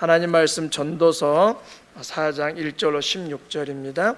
하나님 말씀 전도서 4장 1절로 16절입니다.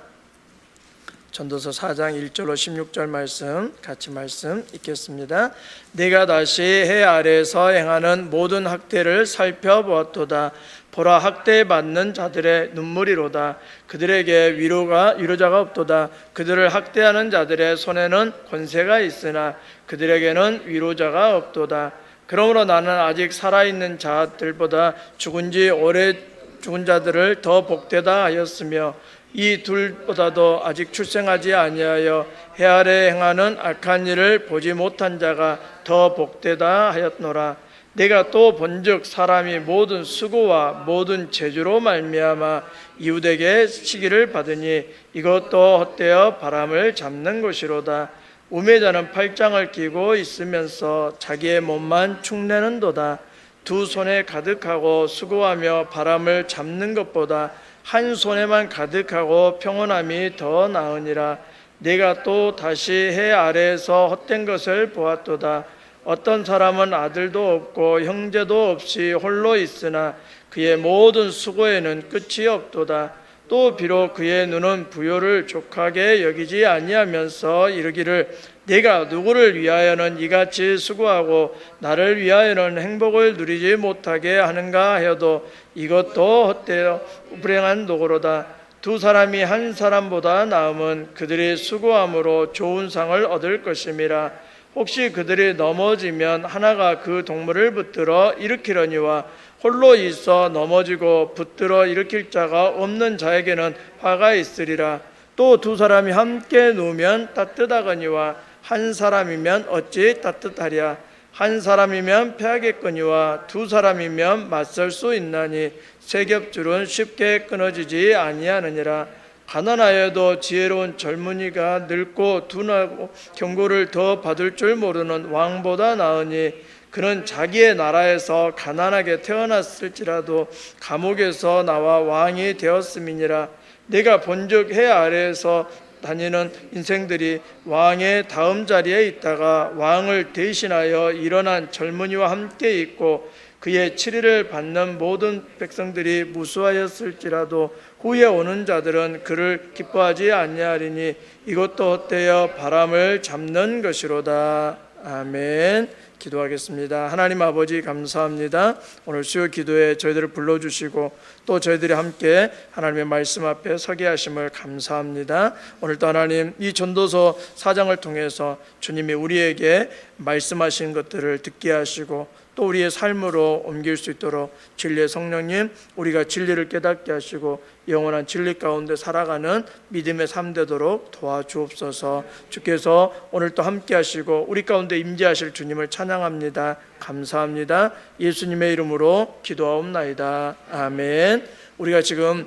전도서 4장 1절로 16절 말씀 같이 말씀 읽겠습니다. 내가 다시 해 아래에서 행하는 모든 학대를 살펴보았도다. 보라, 학대받는 자들의 눈물이로다. 그들에게 위로자가 없도다. 그들을 학대하는 자들의 손에는 권세가 있으나 그들에게는 위로자가 없도다. 그러므로 나는 아직 살아있는 자들보다 죽은 지 오래 죽은 자들을 더 복되다 하였으며 이 둘보다도 아직 출생하지 아니하여 해 아래 행하는 악한 일을 보지 못한 자가 더 복되다 하였노라. 내가 또 본즉 사람이 모든 수고와 모든 재주로 말미암아 이웃에게 시기를 받으니 이것도 헛되어 바람을 잡는 것이로다. 우매자는 팔짱을 끼고 있으면서 자기의 몸만 축내는도다. 두 손에 가득하고 수고하며 바람을 잡는 것보다 한 손에만 가득하고 평온함이 더 나으니라. 내가 또 다시 해 아래에서 헛된 것을 보았도다. 어떤 사람은 아들도 없고 형제도 없이 홀로 있으나 그의 모든 수고에는 끝이 없도다. 또 비록 그의 눈은 부요를 족하게 여기지 아니하면서 이르기를 내가 누구를 위하여는 이같이 수고하고 나를 위하여는 행복을 누리지 못하게 하는가 하여도 이것도 헛되어 불행한 도구로다. 두 사람이 한 사람보다 나음은 그들이 수고함으로 좋은 상을 얻을 것임이라. 혹시 그들이 넘어지면 하나가 그 동물을 붙들어 일으키려니와 홀로 있어 넘어지고 붙들어 일으킬 자가 없는 자에게는 화가 있으리라. 또 두 사람이 함께 누우면 따뜻하거니와 한 사람이면 어찌 따뜻하랴. 한 사람이면 패하겠거니와 두 사람이면 맞설 수 있나니 세 겹줄은 쉽게 끊어지지 아니하느니라. 가난하여도 지혜로운 젊은이가 늙고 둔하고 경고를 더 받을 줄 모르는 왕보다 나으니 그는 자기의 나라에서 가난하게 태어났을지라도 감옥에서 나와 왕이 되었음이니라. 내가 본즉 해 아래에서 다니는 인생들이 왕의 다음 자리에 있다가 왕을 대신하여 일어난 젊은이와 함께 있고 그의 치리를 받는 모든 백성들이 무수하였을지라도 후에 오는 자들은 그를 기뻐하지 아니하리니 이것도 헛되어 바람을 잡는 것이로다. 아멘. 기도하겠습니다. 하나님 아버지 감사합니다. 오늘 수요 기도에 저희들을 불러주시고 또 저희들이 함께 하나님의 말씀 앞에 서게 하심을 감사합니다. 오늘도 하나님 이 전도서 4장을 통해서 주님이 우리에게 말씀하신 것들을 듣게 하시고 또 우리의 삶으로 옮길 수 있도록 진리의 성령님 우리가 진리를 깨닫게 하시고 영원한 진리 가운데 살아가는 믿음의 삶 되도록 도와주옵소서. 주께서 오늘 또 함께 하시고 우리 가운데 임재하실 주님을 찬양합니다. 감사합니다. 예수님의 이름으로 기도하옵나이다. 아멘. 우리가 지금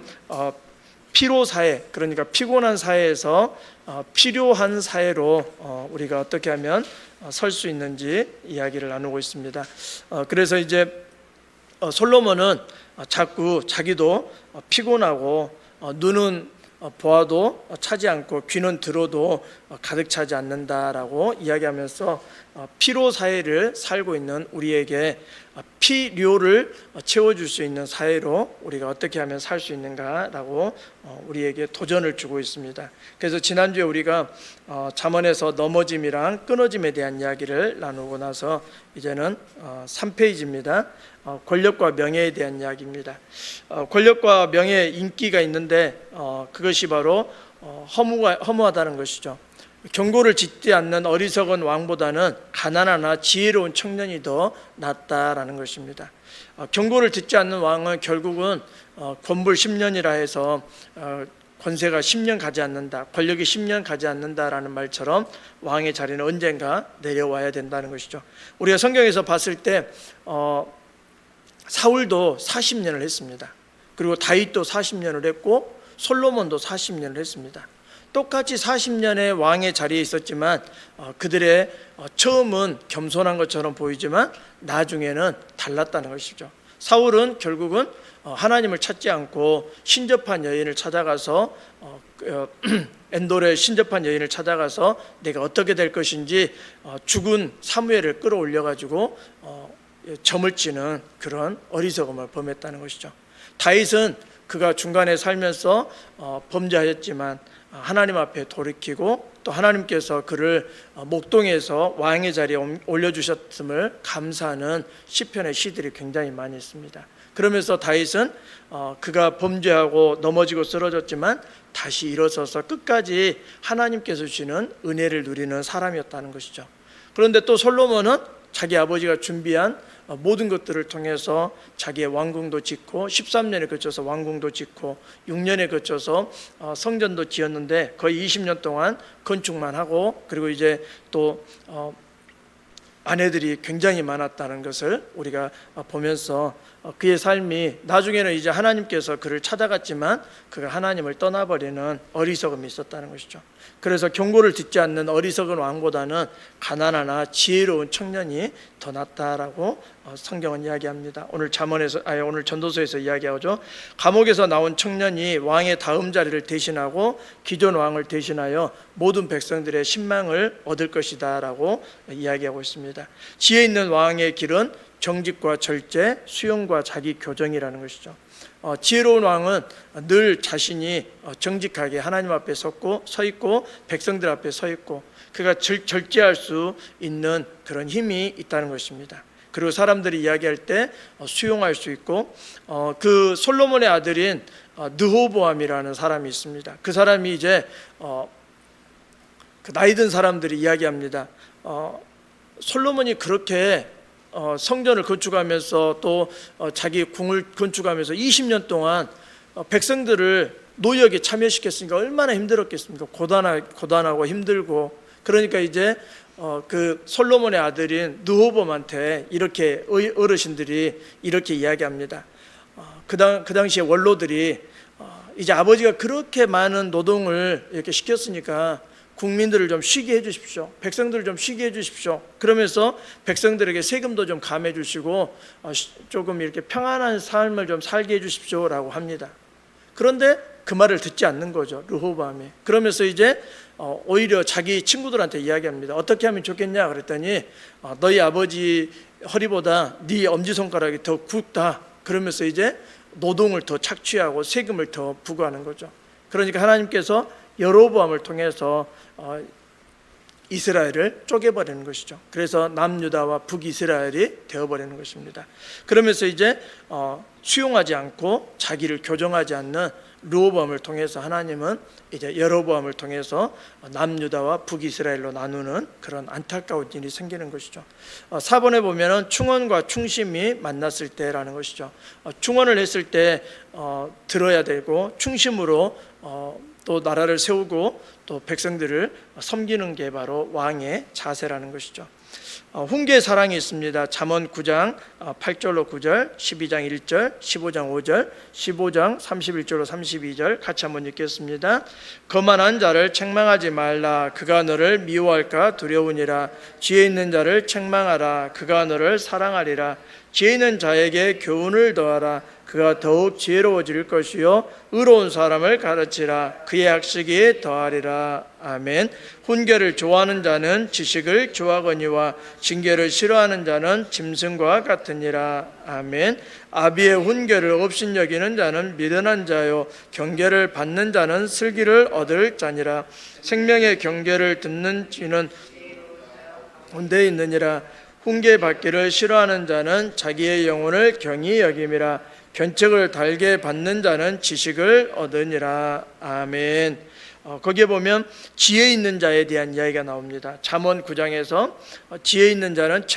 피로사회, 그러니까 피곤한 사회에서 필요한 사회로 우리가 어떻게 하면 설 수 있는지 이야기를 나누고 있습니다. 그래서 이제 솔로몬은 자꾸 자기도 피곤하고 눈은 보아도 차지 않고 귀는 들어도 가득 차지 않는다라고 이야기하면서 피로 사회를 살고 있는 우리에게 필요를 채워줄 수 있는 사회로 우리가 어떻게 하면 살 수 있는가라고 우리에게 도전을 주고 있습니다. 그래서 지난주에 우리가 잠언에서 넘어짐이랑 끊어짐에 대한 이야기를 나누고 나서 이제는 3페이지입니다. 권력과 명예에 대한 이야기입니다. 권력과 명예, 인기가 있는데 그것이 바로 허무하다는 것이죠. 경고를 듣지 않는 어리석은 왕보다는 가난하나 지혜로운 청년이 더 낫다라는 것입니다. 경고를 듣지 않는 왕은 결국은 권불 10년이라 해서 권세가 10년 가지 않는다, 권력이 10년 가지 않는다라는 말처럼 왕의 자리는 언젠가 내려와야 된다는 것이죠. 우리가 성경에서 봤을 때 사울도 40년을 했습니다. 그리고 다윗도 40년을 했고 솔로몬도 40년을 했습니다. 똑같이 40년의 왕의 자리에 있었지만 그들의 처음은 겸손한 것처럼 보이지만 나중에는 달랐다는 것이죠. 사울은 결국은 하나님을 찾지 않고 신접한 여인을 찾아가서 엔돌의 신접한 여인을 찾아가서 내가 어떻게 될 것인지 죽은 사무엘을 끌어올려 가지고 점을 치는 그런 어리석음을 범했다는 것이죠. 다윗은 그가 중간에 살면서 범죄하였지만 하나님 앞에 돌이키고 또 하나님께서 그를 목동에서 왕의 자리에 올려주셨음을 감사하는 시편의 시들이 굉장히 많이 있습니다. 그러면서 다윗은 그가 범죄하고 넘어지고 쓰러졌지만 다시 일어서서 끝까지 하나님께서 주시는 은혜를 누리는 사람이었다는 것이죠. 그런데 또 솔로몬은 자기 아버지가 준비한 모든 것들을 통해서 자기의 왕궁도 짓고 13년에 거쳐서 왕궁도 짓고 6년에 거쳐서 성전도 지었는데 거의 20년 동안 건축만 하고, 그리고 이제 또 아내들이 굉장히 많았다는 것을 우리가 보면서 그의 삶이 나중에는 이제 하나님께서 그를 찾아갔지만 그가 하나님을 떠나버리는 어리석음이 있었다는 것이죠. 그래서 경고를 듣지 않는 어리석은 왕보다는 가난하나 지혜로운 청년이 더 낫다라고 성경은 이야기합니다. 오늘 오늘 전도서에서 이야기하죠. 감옥에서 나온 청년이 왕의 다음 자리를 대신하고 기존 왕을 대신하여 모든 백성들의 신망을 얻을 것이다라고 이야기하고 있습니다. 지혜 있는 왕의 길은 정직과 절제, 수용과 자기 교정이라는 것이죠. 지혜로운 왕은 늘 자신이 정직하게 하나님 앞에 서 있고 백성들 앞에 서 있고 그가 절제할 수 있는 그런 힘이 있다는 것입니다. 그리고 사람들이 이야기할 때 수용할 수 있고, 그 솔로몬의 아들인 르호보암이라는 사람이 있습니다. 그 사람이 이제 그 나이 든 사람들이 이야기합니다. 솔로몬이 그렇게 성전을 건축하면서 또 자기 궁을 건축하면서 20년 동안 백성들을 노역에 참여시켰으니까 얼마나 힘들었겠습니까? 고단하고 힘들고. 그러니까 이제 그 솔로몬의 아들인 르호보암한테 이렇게 어르신들이 이렇게 이야기합니다. 그 당시에 원로들이 이제 아버지가 그렇게 많은 노동을 이렇게 시켰으니까 국민들을 좀 쉬게 해주십시오. 백성들을 좀 쉬게 해주십시오. 그러면서 백성들에게 세금도 좀 감해 주시고 조금 이렇게 평안한 삶을 좀 살게 해주십시오라고 합니다. 그런데 그 말을 듣지 않는 거죠, 르호보암이. 그러면서 이제 오히려 자기 친구들한테 이야기합니다. 어떻게 하면 좋겠냐 그랬더니 너희 아버지 허리보다 네 엄지손가락이 더 굵다. 그러면서 이제 노동을 더 착취하고 세금을 더 부과하는 거죠. 그러니까 하나님께서 여로보암을 통해서 이스라엘을 쪼개버리는 것이죠. 그래서 남유다와 북이스라엘이 되어버리는 것입니다. 그러면서 이제 수용하지 않고 자기를 교정하지 않는 르호보암을 통해서 하나님은 이제 여로보암을 통해서 남유다와 북이스라엘로 나누는 그런 안타까운 일이 생기는 것이죠. 4번에 보면은 충언과 충심이 만났을 때라는 것이죠. 충언을 했을 때 들어야 되고 충심으로 또 나라를 세우고 또 백성들을 섬기는 게 바로 왕의 자세라는 것이죠. 훈계의 사랑이 있습니다. 잠언 9장 8절로 9절, 12장 1절, 15장 5절, 15장 31절로 32절 같이 한번 읽겠습니다. 거만한 자를 책망하지 말라. 그가 너를 미워할까 두려우니라. 지혜 있는 자를 책망하라. 그가 너를 사랑하리라. 지혜 있는 자에게 교훈을 더하라. 그가 더욱 지혜로워질 것이요 의로운 사람을 가르치라. 그의 학식이 더하리라. 아멘. 훈계를 좋아하는 자는 지식을 좋아하거니와 징계를 싫어하는 자는 짐승과 같으니라. 아멘. 아비의 훈계를 업신여기는 자는 미련한 자요 경계를 받는 자는 슬기를 얻을 자니라. 생명의 경계를 듣는 이는 온데 있느니라. 훈계 받기를 싫어하는 자는 자기의 영혼을 경히 여김이라. 견책을 달게 받는 자는 지식을 얻으니라. 아멘. 거기에 보면 지혜 있는 자에 대한 이야기가 나옵니다. 잠언 9장에서 지혜 있는 자는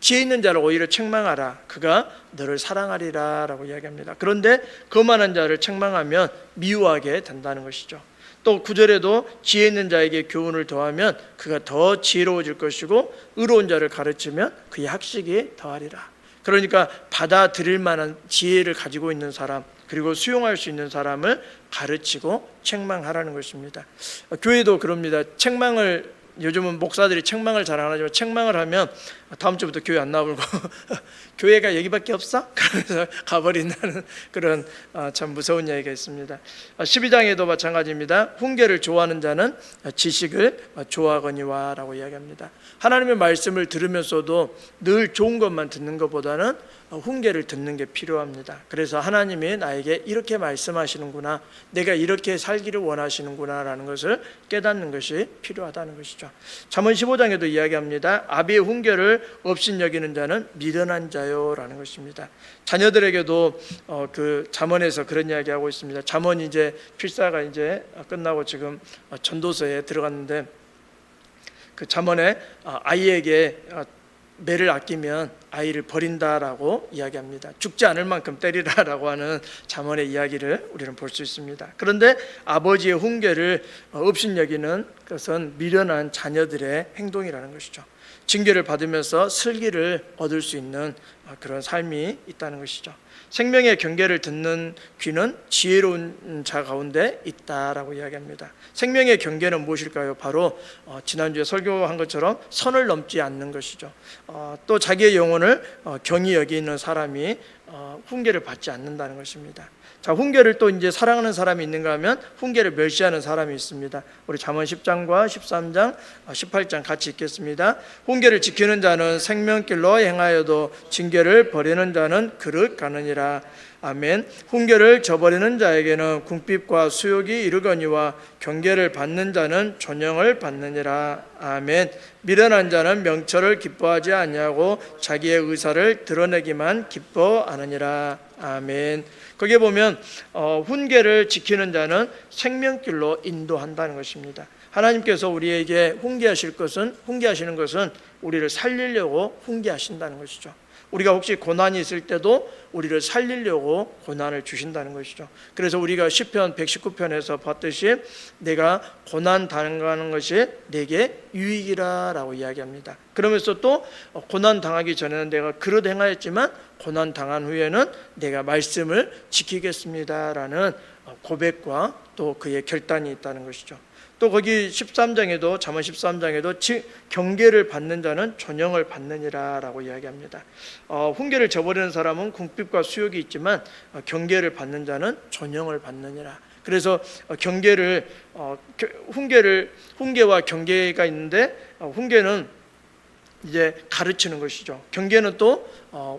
지혜 있는 자를 오히려 책망하라. 그가 너를 사랑하리라 라고 이야기합니다. 그런데 거만한 자를 책망하면 미워하게 된다는 것이죠. 또 9절에도 지혜 있는 자에게 교훈을 더하면 그가 더 지혜로워질 것이고 의로운 자를 가르치면 그의 학식이 더하리라. 그러니까 받아들일 만한 지혜를 가지고 있는 사람, 그리고 수용할 수 있는 사람을 가르치고 책망하라는 것입니다. 교회도 그럽니다. 책망을 요즘은 목사들이 책망을 잘 안 하지만 책망을 하면 다음 주부터 교회 안 나오고 교회가 여기밖에 없어? 그러면서 가버린다는 그런 참 무서운 이야기가 있습니다. 12장에도 마찬가지입니다. 훈계를 좋아하는 자는 지식을 좋아하거니와 라고 이야기합니다. 하나님의 말씀을 들으면서도 늘 좋은 것만 듣는 것보다는 훈계를 듣는 게 필요합니다. 그래서 하나님이 나에게 이렇게 말씀하시는구나, 내가 이렇게 살기를 원하시는구나 라는 것을 깨닫는 것이 필요하다는 것이죠. 잠언 15장에도 이야기합니다. 아비의 훈계를 업신여기는 자는 미련한 자요 라는 것입니다. 자녀들에게도 그 잠언에서 그런 이야기하고 있습니다. 잠언이 이제 필사가 이제 끝나고 지금 전도서에 들어갔는데, 그 잠언에 아이에게 매를 아끼면 아이를 버린다라고 이야기합니다. 죽지 않을 만큼 때리라라고 하는 잠언의 이야기를 우리는 볼 수 있습니다. 그런데 아버지의 훈계를 업신여기는 것은 미련한 자녀들의 행동이라는 것이죠. 징계를 받으면서 슬기를 얻을 수 있는 그런 삶이 있다는 것이죠. 생명의 경계를 듣는 귀는 지혜로운 자 가운데 있다라고 이야기합니다. 생명의 경계는 무엇일까요? 바로 지난주에 설교한 것처럼 선을 넘지 않는 것이죠. 또 자기의 영혼을 경히 여기는 사람이 훈계를 받지 않는다는 것입니다. 자, 훈계를 또 이제 사랑하는 사람이 있는가 하면 훈계를 멸시하는 사람이 있습니다. 우리 잠언 10장과 13장, 18장 같이 읽겠습니다. 훈계를 지키는 자는 생명길로 행하여도 징계를 버리는 자는 그릇 가느니라. 아멘. 훈계를 저버리는 자에게는 궁핍과 수욕이 이르거니와 경계를 받는 자는 존영을 받느니라. 아멘. 미련한 자는 명철을 기뻐하지 아니하고 자기의 의사를 드러내기만 기뻐하느니라. 아멘. 거기에 보면 훈계를 지키는 자는 생명길로 인도한다는 것입니다. 하나님께서 우리에게 훈계하시는 것은 우리를 살리려고 훈계하신다는 것이죠. 우리가 혹시 고난이 있을 때도 우리를 살리려고 고난을 주신다는 것이죠. 그래서 우리가 시편 119편에서 봤듯이 내가 고난 당하는 것이 내게 유익이라 라고 이야기합니다. 그러면서 또 고난 당하기 전에는 내가 그릇 행하였지만 고난 당한 후에는 내가 말씀을 지키겠습니다 라는 고백과 또 그의 결단이 있다는 것이죠. 또 거기 13장에도 잠언 13장에도 경계를 받는 자는 존영을 받느니라 라고 이야기합니다. 훈계를 저버리는 사람은 궁핍과 수욕이 있지만 경계를 받는 자는 존영을 받느니라. 그래서 훈계와 경계가 있는데, 훈계는 이제 가르치는 것이죠. 경계는 또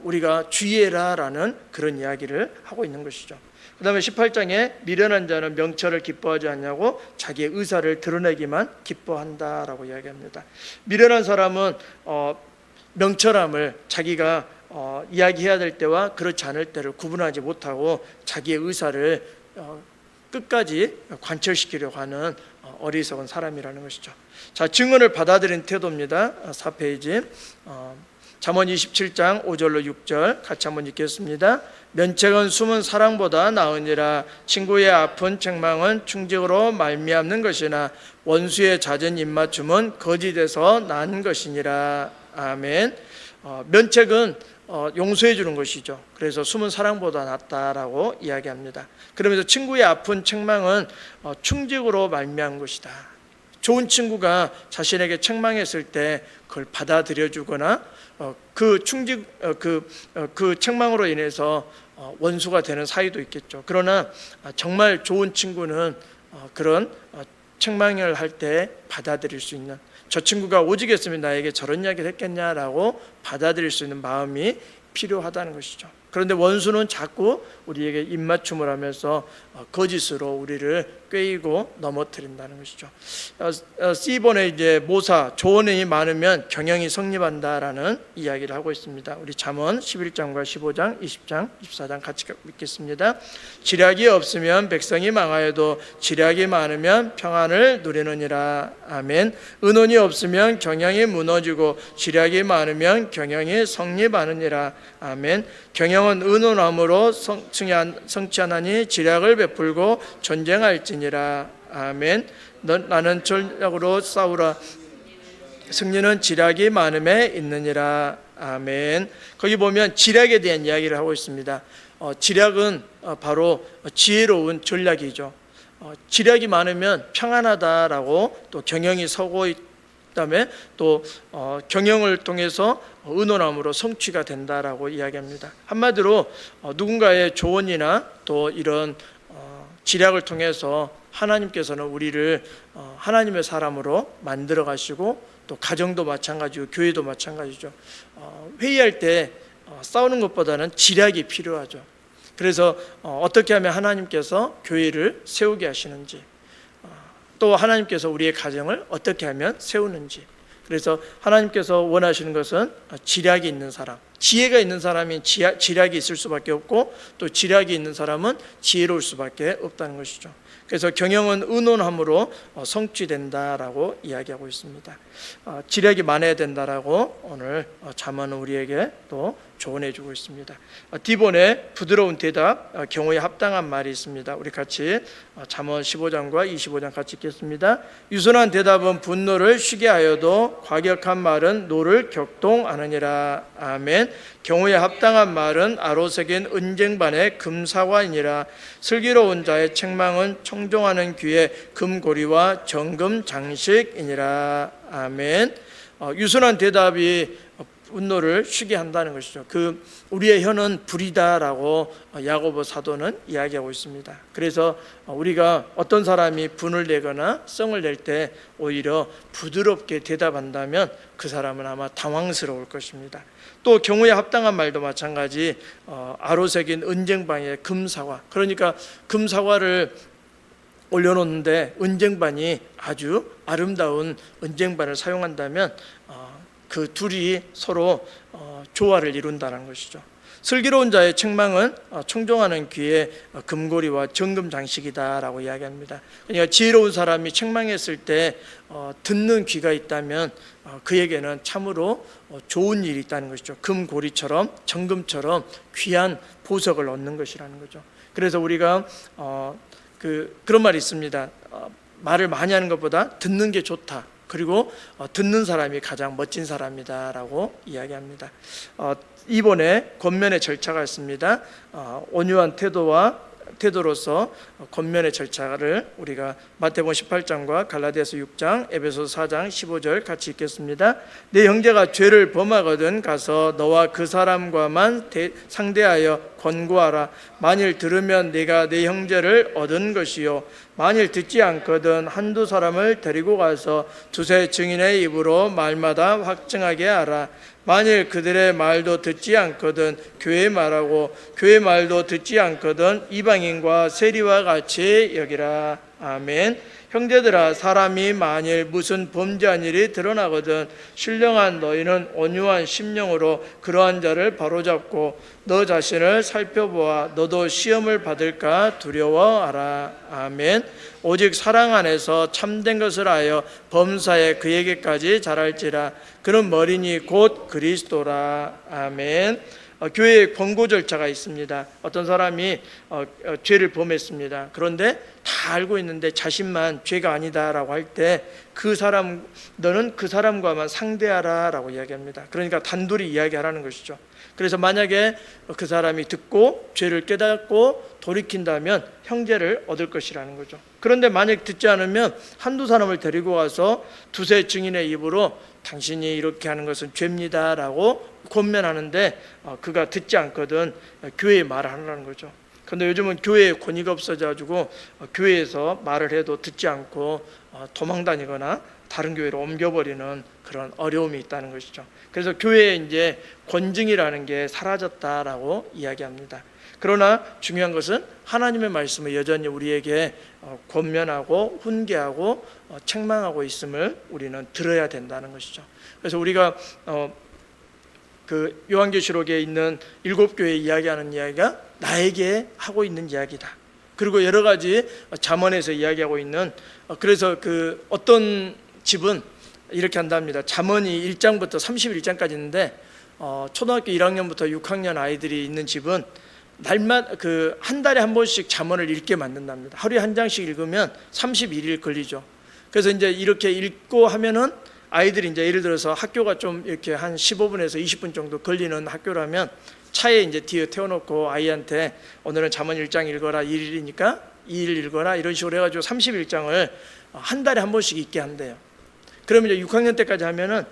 우리가 주의해라라는 그런 이야기를 하고 있는 것이죠. 그 다음에 18장에 미련한 자는 명철을 기뻐하지 않냐고 자기의 의사를 드러내기만 기뻐한다라고 이야기합니다. 미련한 사람은 명철함을 자기가 이야기해야 될 때와 그렇지 않을 때를 구분하지 못하고 자기의 의사를 끝까지 관철시키려고 하는 어리석은 사람이라는 것이죠. 자, 증언을 받아들인 태도입니다. 4페이지. 잠언 27장 5절로 6절 같이 한번 읽겠습니다. 면책은 숨은 사랑보다 나으니라. 친구의 아픈 책망은 충직으로 말미암는 것이나 원수의 잦은 입맞춤은 거짓에서 난 것이니라. 아멘. 면책은 용서해 주는 것이죠. 그래서 숨은 사랑보다 낫다라고 이야기합니다. 그러면서 친구의 아픈 책망은 충직으로 말미암은 것이다. 좋은 친구가 자신에게 책망했을 때 그걸 받아들여 주거나 그 책망으로 인해서 원수가 되는 사이도 있겠죠. 그러나 정말 좋은 친구는 그런 책망을 할 때 받아들일 수 있는, 저 친구가 오직 했으면 나에게 저런 이야기를 했겠냐라고 받아들일 수 있는 마음이 필요하다는 것이죠. 그런데 원수는 자꾸 우리에게 입맞춤을 하면서 거짓으로 우리를 꿰이고 넘어뜨린다는 것이죠. C번에 이제 모사, 조언이 많으면 경영이 성립한다라는 이야기를 하고 있습니다. 우리 잠언 11장과 15장, 20장, 24장 같이 읽겠습니다. 지략이 없으면 백성이 망하여도 지략이 많으면 평안을 누리느니라. 아멘. 의논이 없으면 경영이 무너지고 지략이 많으면 경영이 성립하느니라. 아멘. 경영은 의논함으로 성취하나니 지략을 베풀고 전쟁할지니라. 아멘. 나는 전략으로 싸우라. 승리는 지략이 많음에 있느니라. 아멘. 거기 보면 지략에 대한 이야기를 하고 있습니다. 지략은 바로 지혜로운 전략이죠. 지략이 많으면 평안하다라고 또 경영이 서고 있다 그다음에 또 경영을 통해서 의논함으로 성취가 된다라고 이야기합니다. 한마디로 누군가의 조언이나 또 이런 지략을 통해서 하나님께서는 우리를 하나님의 사람으로 만들어 가시고, 또 가정도 마찬가지고 교회도 마찬가지죠. 회의할 때 싸우는 것보다는 지략이 필요하죠. 그래서 어떻게 하면 하나님께서 교회를 세우게 하시는지, 또 하나님께서 우리의 가정을 어떻게 하면 세우는지, 그래서 하나님께서 원하시는 것은 지략이 있는 사람, 지혜가 있는 사람이 지략이 있을 수밖에 없고, 또 지략이 있는 사람은 지혜로울 수밖에 없다는 것이죠. 그래서 경영은 의논함으로 성취된다라고 이야기하고 있습니다. 지략이 많아야 된다라고 오늘 잠언은 우리에게 또 조언해 주고 있습니다. 디본의 부드러운 대답, 경우에 합당한 말이 있습니다. 우리 같이 잠언 15장과 25장 같이 읽겠습니다. 유순한 대답은 분노를 쉬게 하여도 과격한 말은 노를 격동하느니라. 아멘. 경우에 합당한 말은 아로새긴 은쟁반의 금사과이니라. 슬기로운 자의 책망은 청종하는 귀의 금고리와 정금 장식이니라. 아멘. 유순한 대답이 분노를 쉬게 한다는 것이죠. 우리의 혀는 불이다라고 야고보 사도는 이야기하고 있습니다. 그래서 우리가 어떤 사람이 분을 내거나 성을 낼 때 오히려 부드럽게 대답한다면 그 사람은 아마 당황스러울 것입니다. 또 경우에 합당한 말도 마찬가지, 아로새긴 은쟁반의 금사과, 그러니까 금사과를 올려놓는데 은쟁반이 아주 아름다운 은쟁반을 사용한다면 그 둘이 서로 조화를 이룬다는 것이죠. 슬기로운 자의 책망은 청종하는 귀의 금고리와 정금 장식이다라고 이야기합니다. 그러니까 지혜로운 사람이 책망했을 때 듣는 귀가 있다면 그에게는 참으로 좋은 일이 있다는 것이죠. 금고리처럼 정금처럼 귀한 보석을 얻는 것이라는 거죠. 그래서 우리가 그런 말이 있습니다. 말을 많이 하는 것보다 듣는 게 좋다. 그리고 듣는 사람이 가장 멋진 사람이다라고 이야기합니다. 이번에 권면의 절차가 있습니다. 온유한 태도로서 권면의 절차를 우리가 마태복음 18장과 갈라디아서 6장, 에베소서 4장 15절 같이 읽겠습니다. 내 형제가 죄를 범하거든 가서 너와 그 사람과만 상대하여 권고하라. 만일 들으면 네가 내 형제를 얻은 것이요, 만일 듣지 않거든 한두 사람을 데리고 가서 두세 증인의 입으로 말마다 확증하게 하라. 만일 그들의 말도 듣지 않거든 교회의 말하고 교회의 말도 듣지 않거든 이방인과 세리와 같이 여기라. 아멘. 형제들아, 사람이 만일 무슨 범죄한 일이 드러나거든 신령한 너희는 온유한 심령으로 그러한 자를 바로잡고 너 자신을 살펴보아 너도 시험을 받을까 두려워하라. 아멘. 오직 사랑 안에서 참된 것을 하여 범사에 그에게까지 자랄지라. 그는 머리니 곧 그리스도라. 아멘. 교회에 권고 절차가 있습니다. 어떤 사람이 죄를 범했습니다. 그런데 다 알고 있는데 자신만 죄가 아니다라고 할 때 너는 그 사람과만 상대하라라고 이야기합니다. 그러니까 단둘이 이야기하라는 것이죠. 그래서 만약에 그 사람이 듣고 죄를 깨닫고 돌이킨다면 형제를 얻을 것이라는 거죠. 그런데 만약 듣지 않으면 한두 사람을 데리고 와서 두세 증인의 입으로 당신이 이렇게 하는 것은 죄입니다라고 권면하는데 그가 듣지 않거든 교회에 말을 하라는 거죠. 그런데 요즘은 교회에 권위가 없어져가지고 교회에서 말을 해도 듣지 않고 도망다니거나 다른 교회로 옮겨버리는 그런 어려움이 있다는 것이죠. 그래서 교회에 이제 권징이라는 게 사라졌다라고 이야기합니다. 그러나 중요한 것은 하나님의 말씀을 여전히 우리에게 권면하고 훈계하고 책망하고 있음을 우리는 들어야 된다는 것이죠. 그래서 우리가 그 요한계시록에 있는 7교회 이야기하는 이야기가 나에게 하고 있는 이야기다. 그리고 여러 가지 잠언에서 이야기하고 있는, 그래서 그 어떤 집은 이렇게 한답니다. 잠언이 1장부터 31장까지 있는데 초등학교 1학년부터 6학년 아이들이 있는 집은 날마다 한 달에 한 번씩 잠언을 읽게 만든답니다. 하루에 한 장씩 읽으면 31일 걸리죠. 그래서 이제 이렇게 읽고 하면은 아이들이 이제 예를 들어서 학교가 좀 이렇게 한 15분에서 20분 정도 걸리는 학교라면 차에 이제 뒤에 태워놓고 아이한테 오늘은 잠언 1장 읽어라, 1일이니까 2일 읽어라, 이런 식으로 해가지고 31장을 한 달에 한 번씩 읽게 한대요. 그러면 이제 6학년 때까지 하면은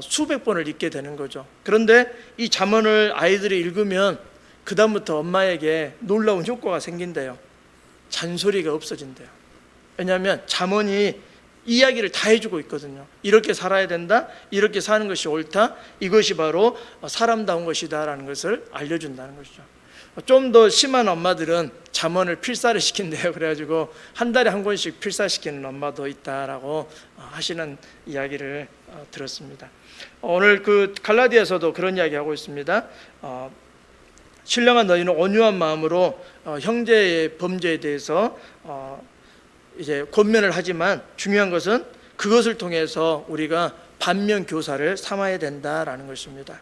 수백 번을 읽게 되는 거죠. 그런데 이 잠언을 아이들이 읽으면 그 다음부터 엄마에게 놀라운 효과가 생긴대요. 잔소리가 없어진대요. 왜냐하면 잠언이 이야기를 다 해주고 있거든요. 이렇게 살아야 된다, 이렇게 사는 것이 옳다, 이것이 바로 사람다운 것이다 라는 것을 알려준다는 것이죠. 좀 더 심한 엄마들은 잠언을 필사를 시킨대요. 그래가지고 한 달에 한 권씩 필사시키는 엄마도 있다라고 하시는 이야기를 들었습니다. 오늘 그 갈라디아서도 그런 이야기 하고 있습니다. 신령한 너희는 온유한 마음으로 형제의 범죄에 대해서 이제 권면을 하지만 중요한 것은 그것을 통해서 우리가 반면 교사를 삼아야 된다라는 것입니다.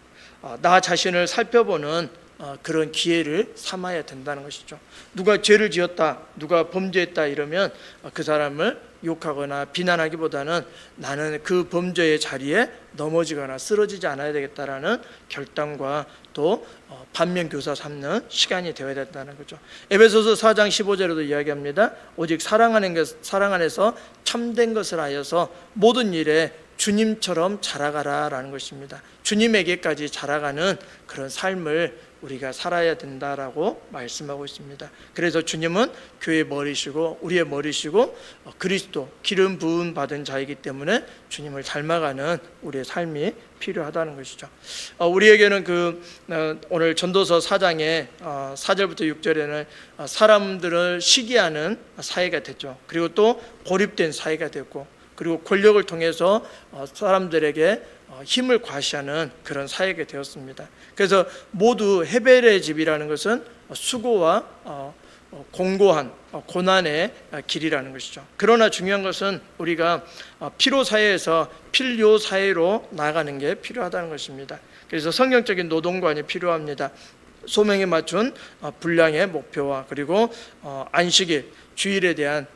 나 자신을 살펴보는 그런 기회를 삼아야 된다는 것이죠. 누가 죄를 지었다, 누가 범죄했다 이러면 그 사람을 욕하거나 비난하기보다는 나는 그 범죄의 자리에 넘어지거나 쓰러지지 않아야 되겠다라는 결단과 또 반면 교사 삼는 시간이 되어야 된다는 거죠. 에베소서 4장 15절에도 이야기합니다. 오직 사랑 안에서 참된 것을 하여서 모든 일에 주님처럼 자라가라라는 것입니다. 주님에게까지 자라가는 그런 삶을 우리가 살아야 된다라고 말씀하고 있습니다. 그래서 주님은 교회의 머리시고 우리의 머리시고 그리스도 기름 부음 받은 자이기 때문에 주님을 닮아가는 우리의 삶이 필요하다는 것이죠. 우리에게는 오늘 전도서 4장의 4절부터 6절에는 사람들을 시기하는 사회가 됐죠. 그리고 또 고립된 사회가 됐고, 그리고 권력을 통해서 사람들에게 힘을 과시하는 그런 사회가 되었습니다. 그래서 모두 헤벨의 집이라는 것은 수고와 공고한 고난의 길이라는 것이죠. 그러나 중요한 것은 우리가 피로 사회에서 필요 사회로 나아가는 게 필요하다는 것입니다. 그래서 성경적인 노동관이 필요합니다. 소명에 맞춘 분량의 목표와 그리고 안식일, 주일에 대한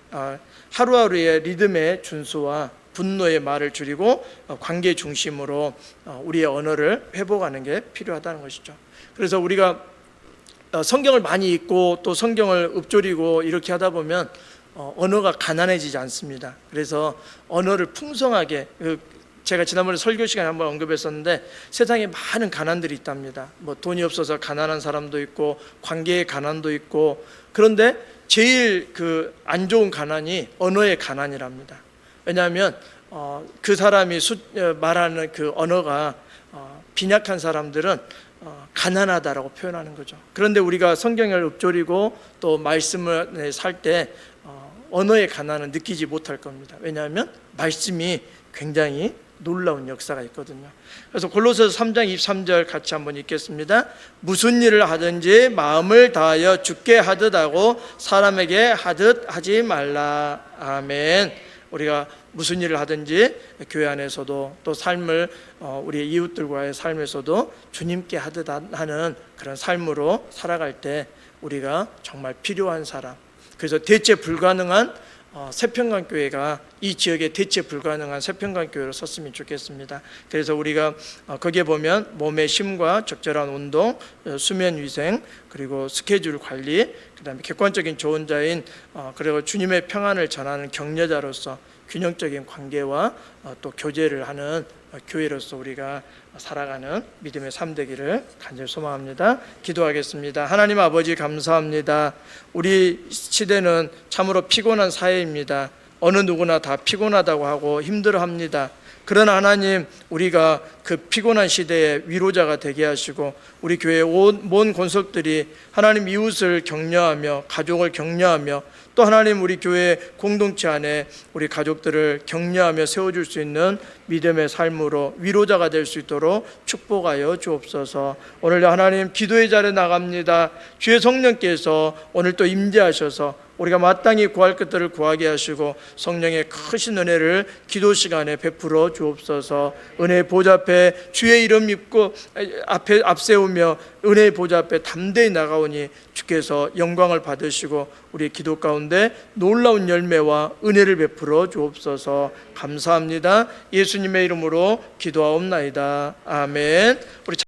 하루하루의 리듬의 준수와 분노의 말을 줄이고 관계 중심으로 우리의 언어를 회복하는 게 필요하다는 것이죠. 그래서 우리가 성경을 많이 읽고 또 성경을 읊조리고 이렇게 하다 보면 언어가 가난해지지 않습니다. 그래서 언어를 풍성하게, 제가 지난번에 설교 시간에 한번 언급했었는데 세상에 많은 가난들이 있답니다. 뭐 돈이 없어서 가난한 사람도 있고 관계의 가난도 있고, 그런데 제일 안 좋은 가난이 언어의 가난이랍니다. 왜냐하면 그 사람이 말하는 그 언어가 빈약한 사람들은 가난하다라고 표현하는 거죠. 그런데 우리가 성경을 읊조리고 또 말씀을 살 때 언어의 가난은 느끼지 못할 겁니다. 왜냐하면 말씀이 굉장히 놀라운 역사가 있거든요. 그래서 골로새서 3장 23절 같이 한번 읽겠습니다. 무슨 일을 하든지 마음을 다하여 주께 하듯 하고 사람에게 하듯 하지 말라. 아멘. 우리가 무슨 일을 하든지 교회 안에서도 또 삶을 우리의 이웃들과의 삶에서도 주님께 하듯 하는 그런 삶으로 살아갈 때 우리가 정말 필요한 사람, 그래서 대체 불가능한 세평강교회가 이 지역에 대체 불가능한 세평강교회로 섰으면 좋겠습니다. 그래서 우리가 거기에 보면 몸의 쉼과 적절한 운동, 수면 위생, 그리고 스케줄 관리, 그 다음에 객관적인 조언자인 그리고 주님의 평안을 전하는 격려자로서 균형적인 관계와 또 교제를 하는 교회로서 우리가 살아가는 믿음의 삶 되기를 간절히 소망합니다. 기도하겠습니다. 하나님 아버지 감사합니다. 우리 시대는 참으로 피곤한 사회입니다. 어느 누구나 다 피곤하다고 하고 힘들어합니다. 그러나 하나님, 우리가 그 피곤한 시대에 위로자가 되게 하시고 우리 교회의 온 권속들이 하나님 이웃을 격려하며 가족을 격려하며 또 하나님 우리 교회 공동체 안에 우리 가족들을 격려하며 세워줄 수 있는 믿음의 삶으로 위로자가 될 수 있도록 축복하여 주옵소서. 오늘 하나님 기도의 자리에 나갑니다. 주의 성령께서 오늘 또 임재하셔서 우리가 마땅히 구할 것들을 구하게 하시고 성령의 크신 은혜를 기도 시간에 베풀어 주옵소서. 은혜의 보좌 앞에 주의 이름 믿고 앞세우며 은혜의 보좌 앞에 담대히 나가오니 주께서 영광을 받으시고 우리의 기도 가운데 놀라운 열매와 은혜를 베풀어 주옵소서. 감사합니다. 예수님의 이름으로 기도하옵나이다. 아멘. 우리